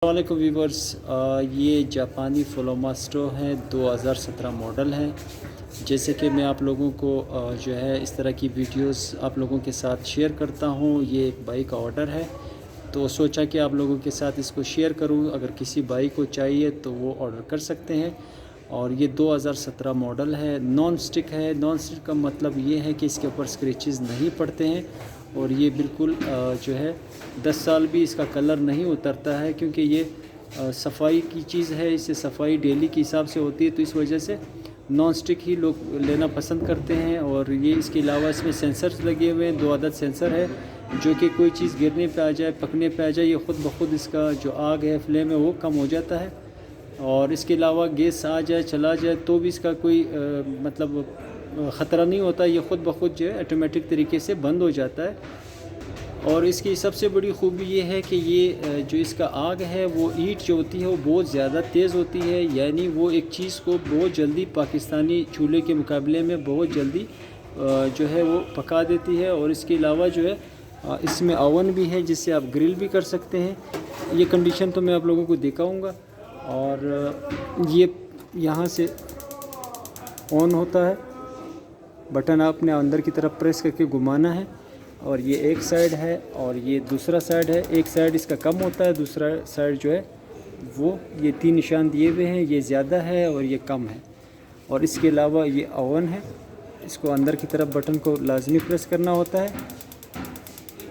अस्सलामुअलैकुम व्यूवर्स, ये जापानी फ्लोमा स्टोव है, 2017 मॉडल है। जैसे कि मैं आप लोगों को जो है इस तरह की वीडियोस आप लोगों के साथ शेयर करता हूँ। ये एक बाइक का ऑर्डर है तो सोचा कि आप लोगों के साथ इसको शेयर करूँ। अगर किसी बाइक को चाहिए तो वो ऑर्डर कर सकते हैं। और ये 2017 मॉडल है, नॉन स्टिक है। नॉन स्टिक का मतलब ये है कि इसके ऊपर स्क्रैचेस नहीं पड़ते हैं और ये बिल्कुल जो है 10 साल भी इसका कलर नहीं उतरता है, क्योंकि ये सफाई की चीज़ है। इससे सफाई डेली के हिसाब से होती है, तो इस वजह से नॉन स्टिक ही लोग लेना पसंद करते हैं। और ये इसके अलावा इसमें सेंसर्स लगे हुए हैं, 2 अदद सेंसर है, जो कि कोई चीज़ गिरने पे आ जाए, पकने पे आ जाए, ये ख़ुद ब खुद इसका जो आग है, फ्लेम है, वो कम हो जाता है। और इसके अलावा गैस आ जाए, चला जाए, तो भी इसका कोई मतलब ख़तरा नहीं होता। ये ख़ुद ब खुद जो है ऑटोमेटिक तरीके से बंद हो जाता है। और इसकी सबसे बड़ी खूबी ये है कि ये जो इसका आग है वो ईंट जो होती है वो बहुत ज़्यादा तेज़ होती है, यानी वो एक चीज़ को बहुत जल्दी पाकिस्तानी चूल्हे के मुकाबले में बहुत जल्दी जो है वो पका देती है। और इसके अलावा जो है इसमें ओवन भी है, जिससे आप ग्रिल भी कर सकते हैं। ये कंडीशन तो मैं आप लोगों को दिखाऊंगा। और ये यहाँ से ऑन होता है, बटन आपने अंदर की तरफ प्रेस करके घुमाना है। और ये एक साइड है और ये दूसरा साइड है। एक साइड इसका कम होता है, दूसरा साइड जो है वो ये 3 निशान दिए हुए हैं, ये ज़्यादा है और ये कम है। और इसके अलावा ये ओवन है, इसको अंदर की तरफ बटन को लाजमी प्रेस करना होता है।